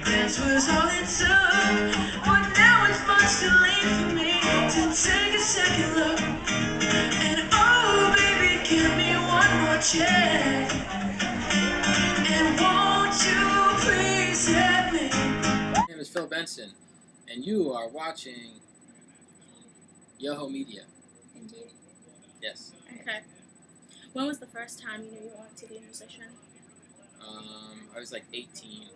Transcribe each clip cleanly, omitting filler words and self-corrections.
This was all it took, but now it's much too late for me to take a second look. And oh, baby, give me one more chance. And won't you please let me? My name is Phil Bensen, and you are watching YOHO Media. Indeed. Yes. Okay. When was the first time you knew you wanted to be a musician? I was like 18.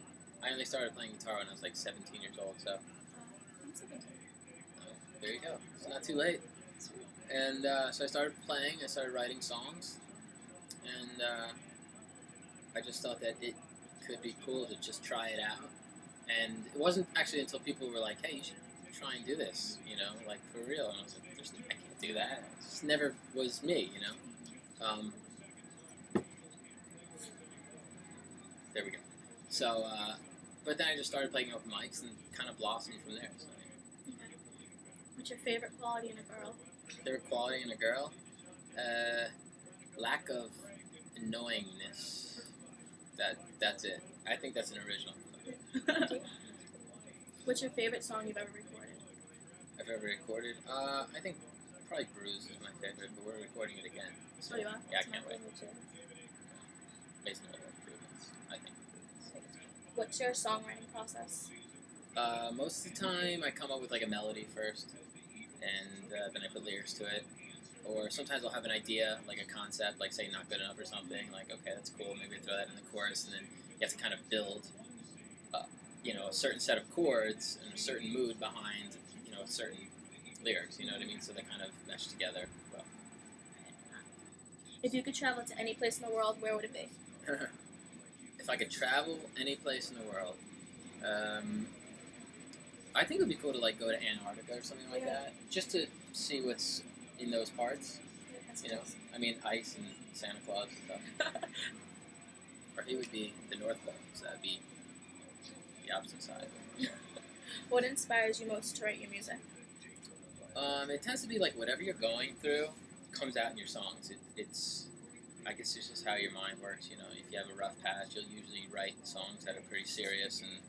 I only started playing guitar when I was like 17 years old, so I'm 17. there you go. It's not too late. And so I started playing, I started writing songs, and I just thought that it could be cool to just try it out. And it wasn't actually until people were like, hey, you should try and do this, you know, like for real. And I was like, I can't do that. It just never was me, you know. There we go. So, but then I just started playing open mics and kind of blossomed from there. So, Okay. What's your favorite quality in a girl? favorite quality in a girl? Lack of annoyingness. That's it. I think that's an original. What's your favorite song you've ever recorded? I've ever recorded. I think probably Bruise is my favorite, but we're recording it again. So, Oh, you are? yeah, I That's my can't wait. favorite too. Based on other improvements, I think. What's your songwriting process? Most of the time, I come up with like a melody first, and then I put lyrics to it. Or sometimes I'll have an idea, like a concept, like say "Not Good Enough" or something. Like, okay, that's cool. Maybe throw that in the chorus, and then you have to kind of build, a certain set of chords and a certain mood behind, certain lyrics. You know what I mean? So they kind of mesh together well. If you could travel to any place in the world, where would it be? If I could travel any place in the world, I think it would be cool to like go to Antarctica or something like that, just to see what's in those parts. You know, I mean, ice and Santa Claus and stuff. Or he would be the North Pole, so that'd be the opposite side. What inspires you most to write your music? It tends to be like whatever you're going through comes out in your songs. I guess it's just how your mind works. You know, if you have a rough patch, you'll usually write songs that are pretty serious and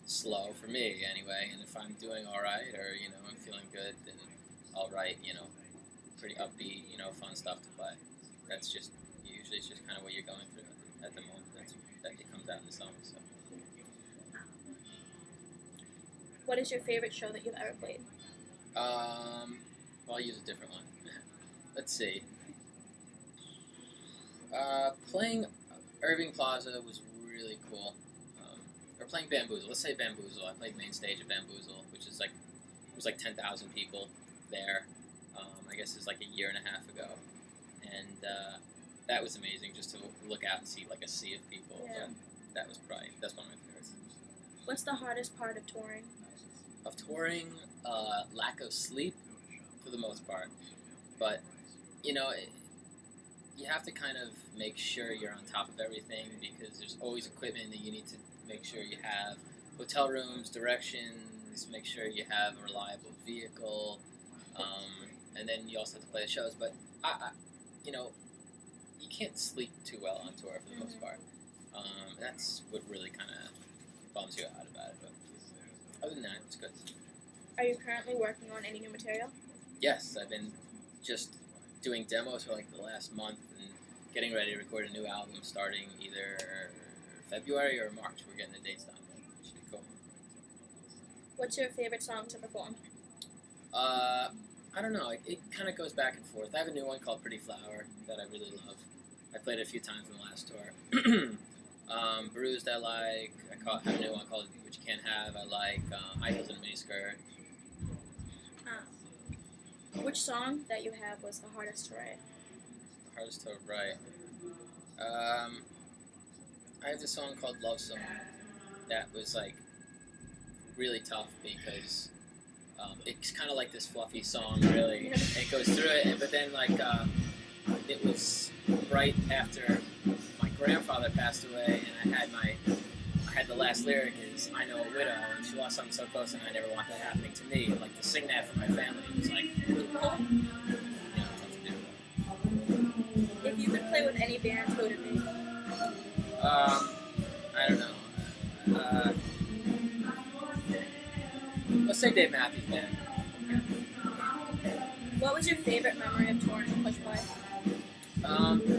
slow for me anyway. And if I'm doing all right or I'm feeling good, then I'll write pretty upbeat, fun stuff to play. That's just usually it's just kind of what you're going through at the moment. That it comes out in the song. So. What is your favorite show that you've ever played? Well, I'll use a different one. Let's see. Playing Irving Plaza was really cool. Or playing Bamboozle. Let's say Bamboozle. I played main stage at Bamboozle, which is it was like 10,000 people there. I guess it was like a year and a half ago, and that was amazing just to look out and see like a sea of people. Yeah. But that's one of my favorites. What's the hardest part of touring? Of touring, lack of sleep for the most part, but you have to kind of make sure you're on top of everything because there's always equipment that you need to make sure you have, hotel rooms, directions, make sure you have a reliable vehicle, and then you also have to play the shows. But you can't sleep too well on tour for the most part. That's what really kind of bums you out about it. But other than that, it's good. Are you currently working on any new material? Yes, I've been just doing demos for like the last month and getting ready to record a new album starting either February or March. We're getting the dates done. It should be cool. What's your favorite song to perform? I don't know. It kind of goes back and forth. I have a new one called Pretty Flower that I really love. I played it a few times in the last tour. Bruised I like. I have a new one called Which You Can't Have I like. High Heels and Miniskirt. Which song that you have was the hardest to write? Hardest to write. I have this song called Love Song that was like really tough because it's kind of like this fluffy song, really. It goes through it, but then like it was right after my grandfather passed away, and I had the last lyric is "I know a widow, and she lost something so close, and I never want that happening to me." And, like to sing that for my family was like, tough to do. If you could play with any band, who would it be? I don't know. Let's say Dave Matthews Band. What was your favorite memory of touring Push Play?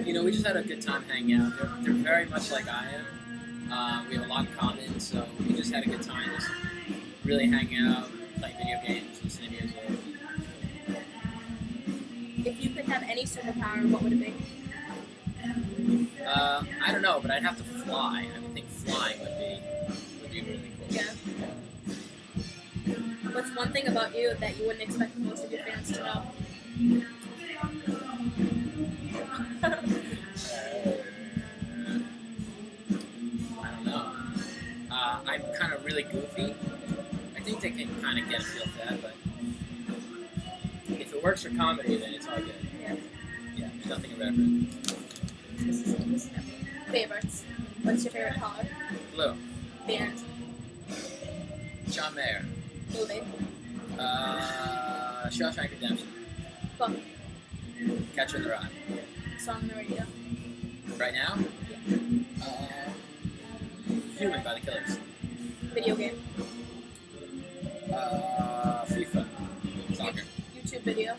We just had a good time hanging out. They're very much like I am. We have a lot in common, so we just had a good time, just really hanging out, playing video games, listening to music. If you could have any superpower, what would it be? I don't know, but I'd have to fly. I would think flying would be really cool. Yeah. What's one thing about you that you wouldn't expect most of your fans to know? I don't know. I'm kind of really goofy. I think they can kind of get a feel for that, but if it works for comedy, then it's all good. Yeah. Yeah, there's nothing irreverent. Favorites. What's your favorite color? Blue. Band. John Mayer. Movie. Shawshank Redemption. Book. Catcher in the Rye. Song on the radio. Right now? Yeah. Human by the Killers. Video game. FIFA. Soccer. YouTube video.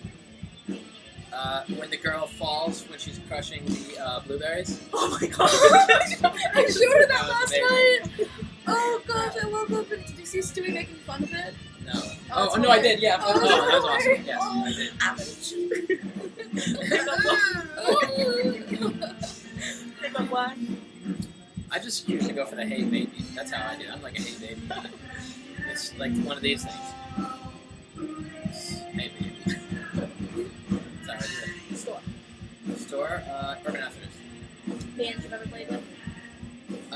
When the girl falls when she's crushing the blueberries. Oh my god! I showed that last amazing. night! Oh gosh, I love that. Did you see Stewie making fun of it? No. Oh, No, I did. Yeah. Oh, That was awesome. hilarious. Yes, I did. Pick up why? I just usually go for the hey baby. That's how I do. I'm like a hey baby. It's like one of these things. Hey baby. That's how I do Store. it. Store. Urban Outfitters. Bands you've ever played with? I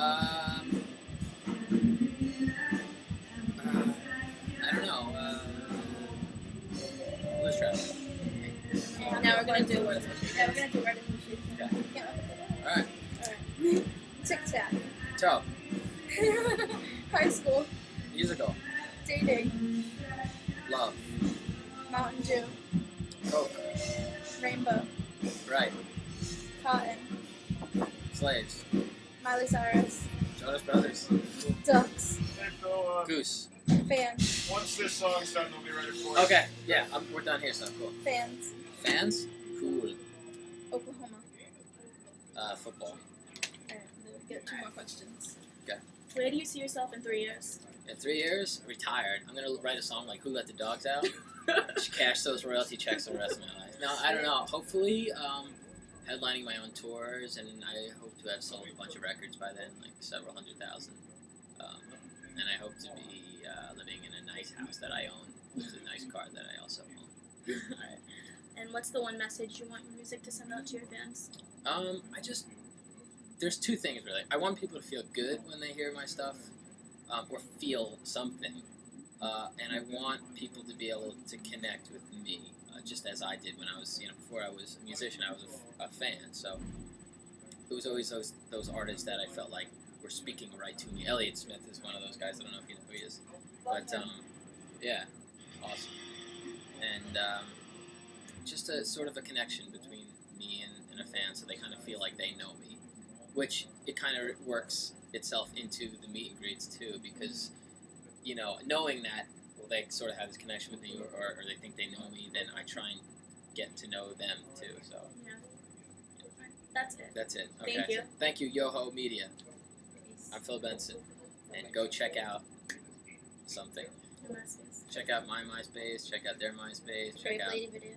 don't know. Blues Traveler. Now we're gonna do Red and Blue. Okay. Yeah. All right. Alright. Tic Tac. Toe. High school. Musical. Dating. Love. Mountain Dew. Coke. Rainbow. Right. Cotton. Slaves. Miley Cyrus. Jonas Brothers. Ducks. Hey Phil, Goose. Fans. once this song's done, we'll be ready for you. Okay. Yeah. We're done here. So cool. Fans. Fans. Cool. Oklahoma. Football. Alright, we'll get 2 more questions. Okay. Where do you see yourself in 3 years? In 3 years, retired. I'm gonna write a song like "Who Let the Dogs Out." Cash those royalty checks for the rest of my life. No, I don't know. Hopefully, headlining my own tours, and I hope to have sold a bunch of records by then, like several 100,000. And I hope to be living in a nice house that I own with a nice car that I also own. Alright. And what's the one message you want your music to send out to your fans? There's 2 things really. I want people to feel good when they hear my stuff, or feel something. And I want people to be able to connect with me, just as I did when I was, before I was a musician, I was a fan. So it was always those artists that I felt like were speaking right to me. Elliott Smith is one of those guys. I don't know if you know who he is, but yeah, awesome. And just a sort of a connection between me and a fan, so they kind of feel like they know me, which it kind of works itself into the meet and greets too, because knowing that, well, they sort of have this connection with me, or they think they know me, then I try and get to know them too. So Yeah. That's it. that's it. Okay. Thank you. So thank you, YOHO Media. Peace. I'm Phil Bensen, and go check out something. And that's it. Check out my MySpace. Check out their MySpace. Check Great out lady video.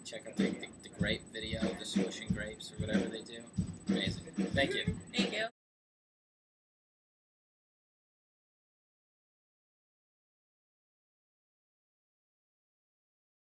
Check out the grape video, the swooshing grapes or whatever they do. Amazing. Thank you.